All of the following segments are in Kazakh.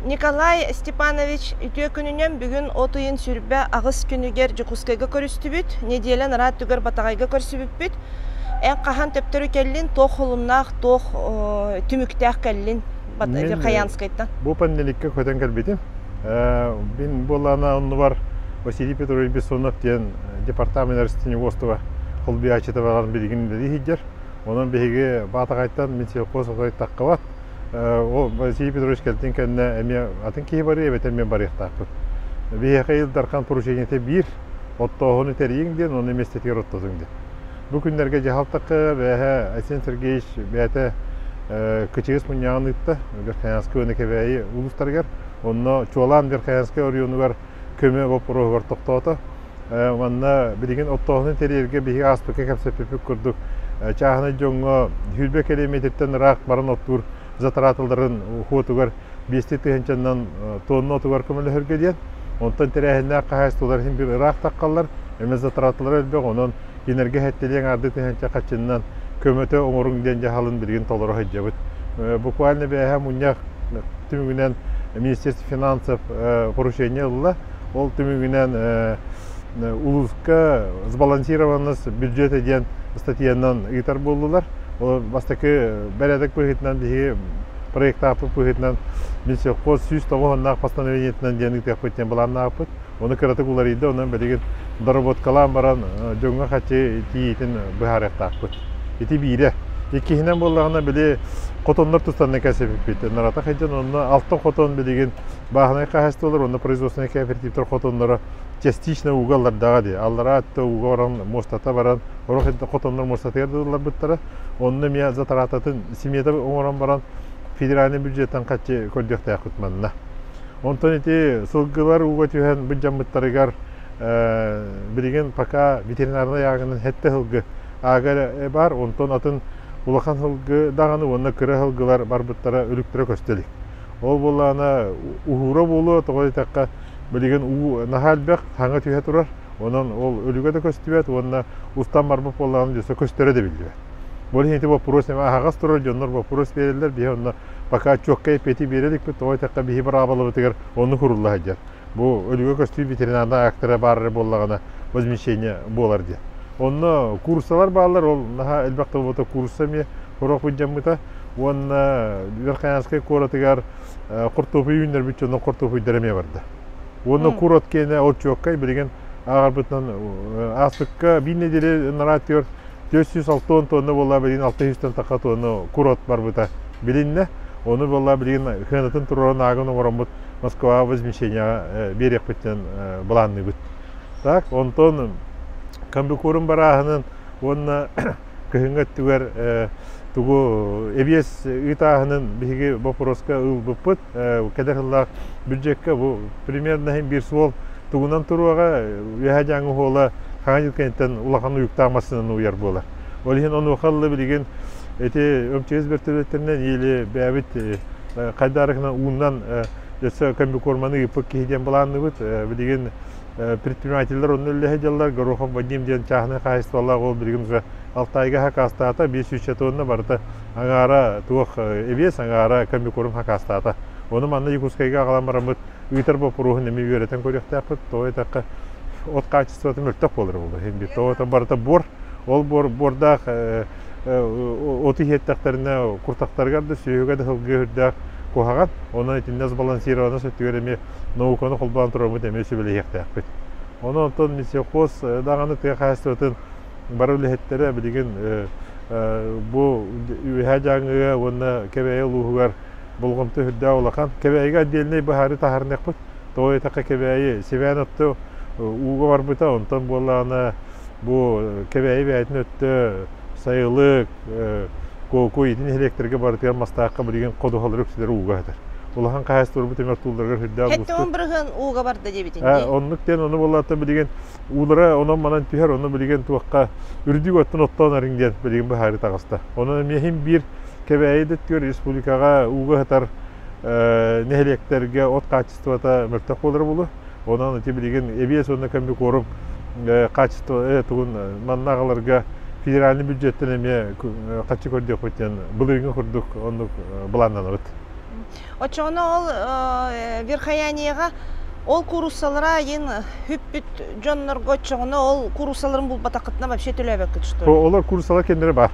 Николай Степанович үтө күнүнен бүгүн отуйын сүрбе агыс күнүгер жукускайга көрүстүбүт, неделен рат түгөр батагайга көрсүбүппүт. Эн кахан төптөрү келлин, тох холуннах, тох түмүктәк келлин Каянскайттан. Бу панеликке көтөн келбедим. Мен болана онны бар Василий Петрович Бессонов ден департамент растениеводства холбиячыта барган билгинде дигидер. Онун беге батагайттан мен селхозга таккабат. О Василий Петрович келтин кенне эме атын ки бар эбетен мен бар яктаппы. Бие кайыл даркан поручениете бир оттогону териңден оны местетер оттозуңду. Бу күннерге жахалтакка бэхэ Асен Сергеевич бэте кычыгыс муньянытта Верхоянский өнекебеи улустаргар онно чуалан Верхоянский орионугар көмө бопурогор токтото. Манна билген оттогону терирге биги аспыка кепсеппеп курдук. Чаханы жоңго 100 километрден рак барын оттур затратылдарын хотугар 5 тыгынчандан тонна отугар көмөлөргө ден. Онтон терехине кайстылар хим бир рак таккалар, эме затратылар элбек онон энергия хеттелең арды тыгынча качыннан көмөтө оңоруң ден жахалын билген толору хаҗабыт. Буквально бэхэ муньяк түмүгүнен Министерство финансов поручение ылла. Ол түмүгүнен улуска сбалансированность бюджета ден статьянан итар болдулар. Ол бастакы бәредек пыгытнан биги проекта апы пыгытнан Минсельхоз 109 постановлениетнан ден итеп көттен буланна апыт. Оны кыратык улар иде, онан белеген доработкалар баран жоңга хачы тиитин быхаракта апыт. Ити бире. Икихинен боллагына биле котоннор тустанны кәсеп бит. Нарата хаҗан онны алтын котон билеген бахны кахастылар, онны производственный кооперативтер котоннора частично угаллардага ди. Аллара атты угоран мостата баран, орохетте котоннор мостатырдылар биттара. Онны мия затарататын семьяда оңоран баран федеральный бюджеттен качы көрдөктә якытманна. Онтон ити сылгылар угатыган бинҗамыттарыгар билеген пока ветеринарный ягынын хетте хылгы агар бар, онтон атын улахан хылгы даганы онна кыра хылгылар бар биттара өлүктөрө көстөлүк. Ол болана ухура болу тогойтакка билеген у нахалбек хаңа түйе турар. Онон ол өлүгө да көстүбөт, онна устан барбып болгонун жесе көстөрө да билди. Бул хинти вопрос эме агас турар жоннор вопрос берилер, бие онна пока чоккай пети берелик бит тогойтакка бии барабалы битер, onu курулла хаҗар. Бу өлүгө көстү ветеринарда актера бар болгона возмещение болар ди. Онны курслар баалар, ол наха элбакта бота курсами хорок бинҗамыта, онна Верхоянский коратыгар куртопу үйүндөр бүтчөнө куртопу дереме барды. Онны курот кене орчоккай билген агар бутан астыкка бир неделе наратыр 406 тонна болла билген 600 така тонна курот бар бута билинне. Оны болла билген ханатын туран агын оромут Москва возмещение берек биттен буланны бит. Так, онтон камбыкурун барахынын онна кыгынгат түгөр тугу эбиес итахынын биги вопроска ылбыппыт кедерла бюджетке бу примерно хем бир сол тугунан туруга яжаңы хола ханилкенттен улахан уюктамасынын уяр болар. Олихин ону халлы билген эти өмчез бертөлөттеринен или бәбит кайдарыгынан уунан жаса камбыкорманы ипык кийден буланны бит билген предпринимательлер онны лехеделлар Горохов Вадим ден чахны кайысталар ол билген 6 айга хакастата 500 тонна барда аңара тух эбес аңара камбыкорм хакастата. Оны манна Якутскайга агаламарамыт үтер бу пурухын эми үйрөтен көрөктәппит, тойтакка от качествоты мөлтөк болор болду. Хем бит тота барда бор, ол борда оты хеттактерине куртактарга да сүйөгө да хылгырда кохаган, оны тиннес балансированы сөтүгөрөме науканы колбан турамыт эмеси беле яктакпит. Оны онтон Минсельхоз даганы кайыстатын барылы хеттере билген бу хаҗаңга онна кебей лугар болгонты хүддә улахан кебейга отдельный бахары тахарнак бит. Той така кебей севенотто уга бар бит, онтон болана бу кебей бәйтен өттө сайылык койдин электрге бартыган мастакка билген кодухалар өксүлөр уга хатар. Улахан кайыстыр бит эмертулдарга хүддә густу. Хетте он бирген уга барды дебитинде. Оннуктен оны болата билген улара онон манан түйөр оны билген туакка үрдүк оттон оттон арыңден билген бахары тагыста. Оны мехим бир кебейдет төр республикага уга хатар нехлектерге от качествота мөртөк болор болу. Онан билген эбиес онна камбыкорум качество тугун маннагаларга федеральный бюджеттен эме качы көрдөк өтен былыгы көрдүк онну буландан бит. Очоно ол верхаянияга ол курусалара ен хүппүт жоннорго чоңоно ол курусаларын бул батакытына вообще төлөбөк что. Олар курсалар кендері бар.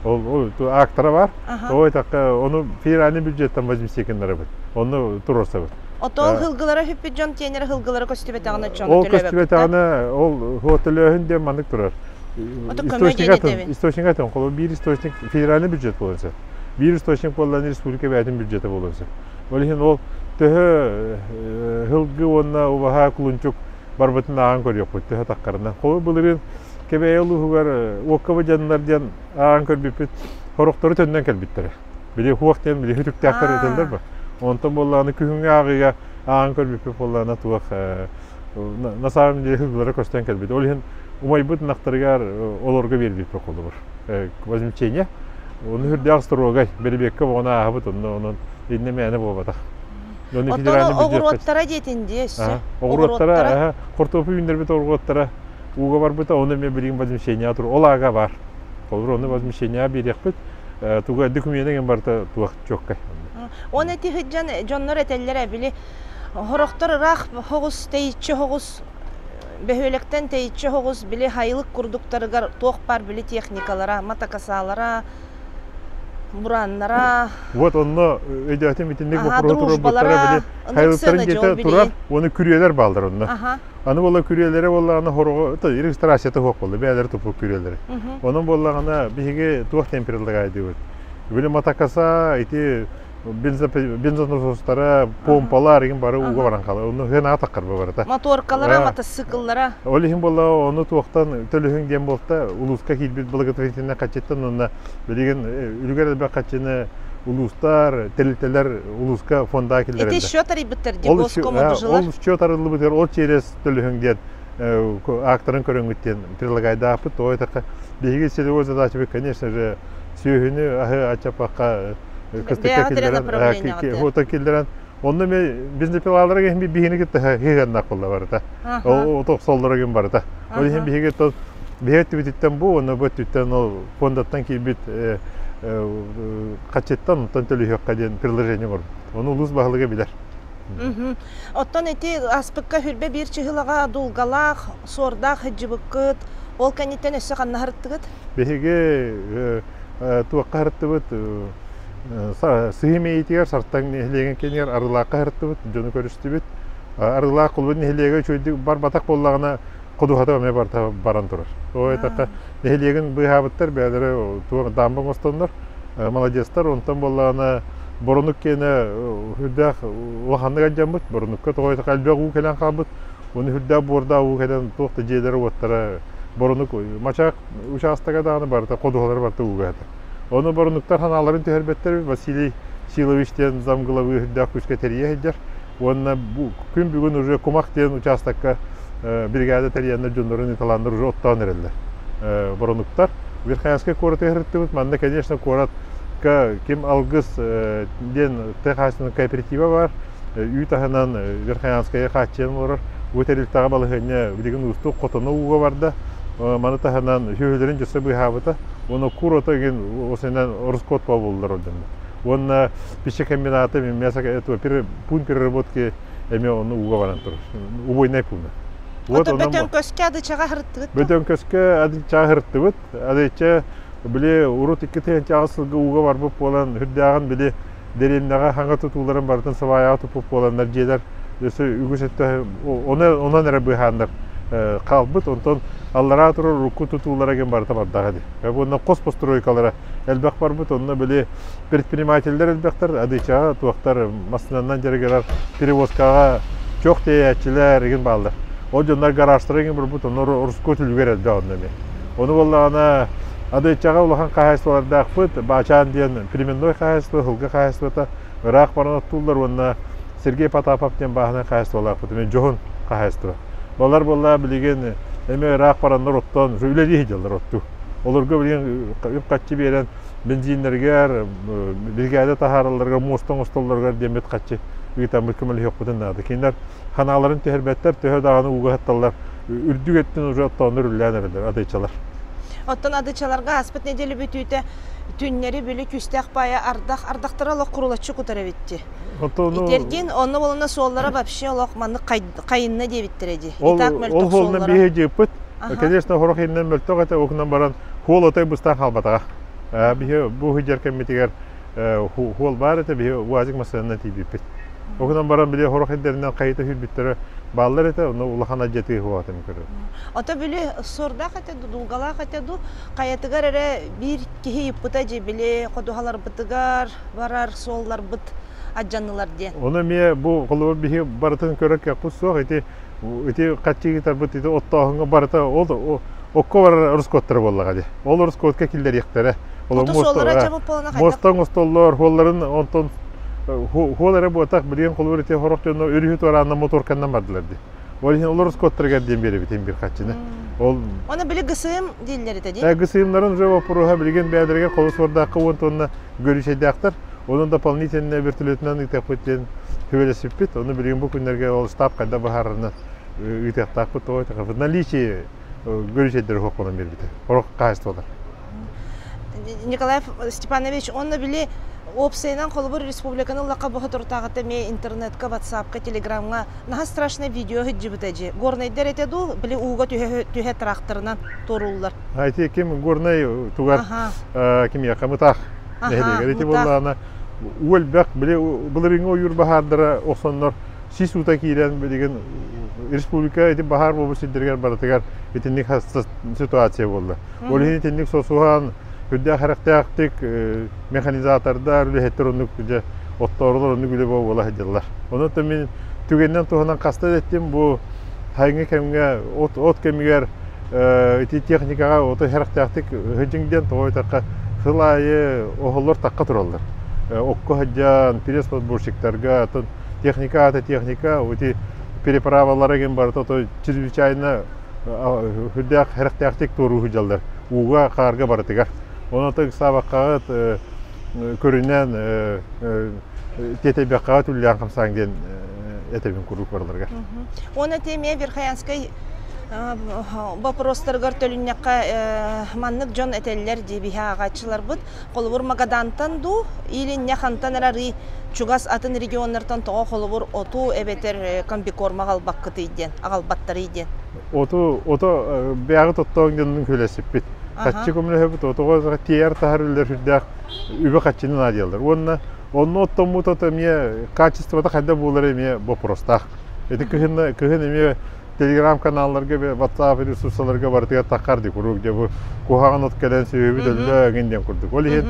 Ол актара бар. Ой такка оны федеральный бюджеттен возьмись кендері бар. Оны турса бар. Отол хылгылары хүппүт жон тенер хылгылары көстүбетагына чоң Ол төлөбөк. көстүбетагына ол хотелөһүн де мандык турар. Источник атын, кол бир источник федеральный бюджет болса. Бир источник болған республика бәтин бюджеті болса. Олеген ол төһө хылгы онна убаха кулунчук барбытын аған көрөк бут төһө таккарынан. Кол булырын кебе улугар оккабы жаннарден аған көрбүп хороктору төндөн келбиттер. Биле хуактен биле хүтүктәктер өтөлдөр бу. Онтон болланы күнгө агыга аған көрбүп болланы туак насам де хылгылары көстөн келбит. Олеген умайбыт нактарыгар олорго бербип колду бар. Возмещение оны хүрдәк строгай бербекке ona абыт онун иннеме болбата. Отон огуроттара детинде өссө. Огуроттара кортопу үндер бит огуроттара уга бар бит оны мен билген возмещение тур. Олага бар. Олор оны возмещение берек бит. Туга документеген барта туак чоккай. Оны тихиджан жоннор этеллере били хороктор рах хогус тейчи хогус бөхөлектен тейчи хогус били хайлык курдуктарыгар тоқ бар били техникалара, матакасалара, бураннара. Вот онно өйдөтен битинник прокуратура буттара били хайлыктарын жете турар, оны күрөөлөр балдар онно. Аны бола күрөөлөрө бола аны хорого регистрацияты хок болду, бәлер тупу күрөөлөрү. Онун боллагана биге туак температурага айдыбыт. Били матакаса ити бензин насостары, помпалар еген бары уга баран калы. Оны ген атаккар барата. Моторкалара, мотоцикллара. Олеген болла оны туактан төлөһүн дем болта улуска килбит благотворительный качеттен онна билген үлгөр бе качыны улустар, телителер улуска фонда килдер. Эти счётары биттерди боскому джилар. Ол счётары битер, ол через төлөһүн ден акторын көрөңүттен прилагайда апыт ой така биге селево задача, конечно же, сүйүнү ачапакка кыстыккелдерен онда мен бизнес пилалары ген бихини кетти хеген акылда барда. О токсолдора ген барда. Ол ген биге то бихеттибиттен бу, оны бөттүттен ол фондаттан килбит качеттан төлөһөккө ден приложение бар. Оны улус багылыгы билер. Оттон эти аспыкка хүрбе бир чыгылага дулгалак, сордак хыжыбыкыт, ол каниттен өссө каннахырттыгыт. Беге туаккарыттыбыт сыйме итигер сарттан нехлеген кенер арылакка хырттыбыт, жону көрүстүбүт. Арылак кулбун нехлеге чөйдү бар батак боллагына кудухата ме барта баран турар. Ой така нехлеген быхабыттар бәдере туа дамбың остондар, молодецтар, онтан боллагына Борунук кене хүддәк уаханныга жамбыт, борунукка тоғайты қалбек уу келен қалбыт, оны хүддәк борда уу келен тоқты жедері оттара борунук мачақ участага дағаны барда, қодуғалары барда uuға әді. Оны борунуктар ханаларын төхербеттер Василий Силовичтен замғылавы хүддәк күшке терие хеджер. Оны күн бүгін уже кумақ ден участакка бригада терияндар жондарын италандар уже оттаған әрелдер. Борунуктар Верхаянская корот ехірттібіт, манна, конечно, корот кем алгыс ден техасының кооператива бар, үй тахынан Верхаянская хатчен олар, өтерілтаға балығыне білген ұсты қотыны уға барды, маны тахынан сөйлерін жасы бұйхабыта, оны курота ген осынан орыскот ба болдыр олдың. Оны пища комбинаты, пун переработки әме оны уға баран тұр, убойнай пуны. Бөтөн көске адычаға хырттығыт? Бөтөн көске адычаға хырттығыт, адыча Біле урут 2 ағысылғы уға бар бұп болан хүрдіғын біле дерелінеға ханға тұтуларын бардың сываяға тұпып боландар жедер өсі үгісетті онан әрі бұйхандар қалбыт, онтан аллара тұры рұққы тұтулара ген барда бардағы де. Онан қос постройкалара әлбәқ бар бұт, онына біле предпринимательдер әлбәқтар, адычаға туақтар масынаннан жәргерар перевозкаға чоқ тейәтчілер еген балдар. Ол жондар гаражтар еген бір бұт, оны ұрысқы түлгер әлді онына. Оны болағына Адычаға улахан қағайсыларда ақпыт, бачан ден переменной қағайсылы, хылғы қағайсылыта, ұрақ барына тұлдар, онына Сергей Потапов ден бағына қағайсылы ақпыт, мен жоғын қағайсылы. Болар білеген, әме ұрақ баранлар оттан, жөйлері ежелер отту. Оларға білген үпқатчы берен бензинлергер, білгәді тахарыларға, мостан ұсталарға демет қатчы үйтен бүткімілі өкпітін нады. Кейіндер ханаларын төхербеттер, төхер дағаны уға хатталар, үрдік еттін ұжы оттаныр үлләнерілер, адычалар. Оттан адычаларға аспыт неделі бүтүйті Түннери бүлі күстәк бая ардақтыра олық құрылатшы құтары бітті. Отону Итерген, оны болына соллара вообще олық манны қайынна дебіттереді. ол холна бие жеппит. Конечно, хорох иннен мөлтөк ата окунан баран хол отай бустан халбатага. Бие бу хижер кемитигер хол бар ата бие уазик масалана тибиппит. Окунан баран биле хорох индеринен кайта хүрбүттөрө баллар ата оны улахана жети хуатым көрө. Ата биле сорда ката дулгала ката ду каятыгар эре бир кихи иппыта же биле кодухалар бытыгар барар соллар быт аджаннылар ден. Оны ме бу колор бие баратын көрөк якусо эти каччыгы тарбыт эти оттоһунга барата ол окко бар рускоттор боллага ди. Ол рускотка килдер яктары. Ото соллара жабып болана кайда. Мостон остоллор холларын онтон холлары ботак билген колор эти хорок жөнө өрүхүт баранна моторкандан бардылар ди. Олар скоттерге дем берип тем бир каччыны. Ол Оны биле гысым диллер эте ди. Гысымнарын жоо поруга билген бәдерге колосордакы онтонна көрүшөдактар. Onun дополнительный вертолетнан итеппетен хөвелесиппит. Onu bilген bu günlerge ol штаб кайда баһарына итектакпыт ой така наличие görüşedер хоконан бербите. Хорок кайыстылар. Николай Степанович, онна биле опсайнан колбур республиканын лакабы туртагыта ме интернетка, WhatsAppка, Telegramга наха страшный видео хиджибитеже. Горнайдер этеду биле уга түһе тракторынан торуллар. Айти ким горнай тугар ким якамытах. Эти боллана уэлбек биле булырыңа уюр бахардыра оксоннор сис ута кирен билген республика эти бахар болуп сидергер баратыгар этинник ситуация болду. Ол этинник сосухан үдә характактик механизатордар электрондук же отторлор уну биле бола хадылар. Оны да мен түгеннен туганан каста еттим бу хайгы кемге от кемгер эти техникага ото характактик хыжыңден тойтакка сылайы оғылыр таққа тұралдар. Оққа хаджан, переспорт-бурщиктарға, техника, өте переправалары ген бар, чрезвычайно хүддәк әріқтәқтік тұру хүжалдар. Уға қарға баратығар. Оны тұқ сабаққағыт көрінен тетебеққағыт үллән қамсаңден әтебін күрік барларға. Оны теме Верхоянскай вопростаргар төлүннякка маннык жон этеллер дебиха агачылар бут колубур магадантан ду или няхантан рары чугас атын регионнартан тоо колубур оту эбетер комбикорма галбаккыты иден агалбаттары иден оту бягы тоттоңдун көлесип бит каччы көмөлөбүт отого тиер тахарлер хүддак үбө каччынын адыялдар онно оттомут отомие качествода кайда булар эме вопростах эти кыгын эме Telegram kanallarga ve WhatsApp resurslarga barıtıga takardı kuruk diye bu kuhağın ot gelen sebebi de genden kurduk. Öyle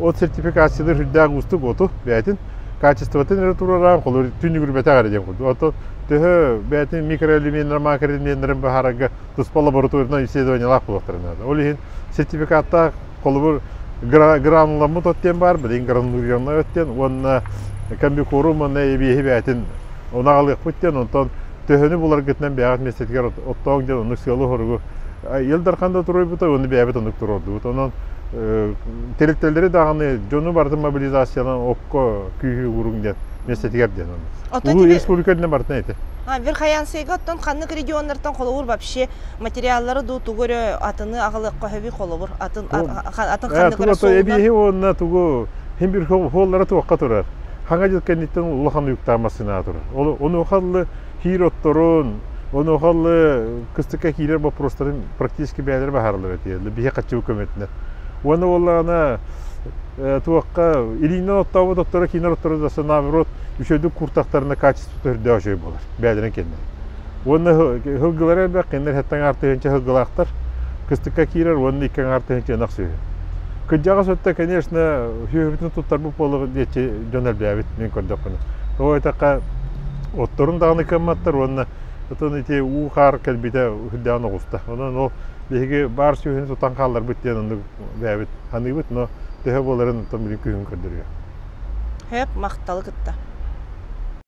ot sertifikasyonu hüdda gustuk otu beyatin kaçıstı nereturara kolur tünü gürbete garacağım kurdu. Oto tühü beyatin mikroelementler makroelementlerin baharaga tuspal laboratuvarına исследованиялар kulaktırına. Öyle sertifikatta kolur granulama totten var, bilin granulama ötten onun kambikorum ne ebihi beyatin ona alık bitten ondan Töhünü bular gitnen beyaz mesletker ottağın den onu siyolu horugu. Yılдар kanda turuy buta onu beyabet onu tururdu. Onun telektelleri dağını jonu bardı mobilizasyalan okko kühü urun den mesletker den onu. Bu respublikadına bardı neydi? Верхоянскайга оттон ханнык регионнардан колобур вообще материаллары ду тугөрө атыны агылыкка хөби колобур атын ханнык солда. Эбиһи онна тугу hem bir hollara tuwakka turar. Hanga jötkenditten ulahan yuktamasyna turar. Onu hallı Хиротторун, оны халлы кыстыкка килер вопростарын практически бәйлер бахарлар этелди. Бие качы өкмөтүнө. Оны оллана туакка илинен оттабы доктора кинер оттору да наоборот үшөдү куртактарына качество түрдө ошой болор. Бәйлерин кенде. Оны хылгылар да кенер хаттан артыгынча хылгылактар кыстыкка килер, оны иккен артыгынча наксы. Кыджага сотта, конечно, хүйөбүтүн туттар бу болгу дечи жөнөл бәбит мен көрдөкүн. Тойтакка Ottorun dağını kımmattır, onunla iti uğar kelbide hüddağını kusta. Onun o bihigi bar suyunu tutan kallar bütleyen onu bäbit. Hanı bit, no tehe boların tam bilim köyün kördürüyor. Hep maktalı gıtta.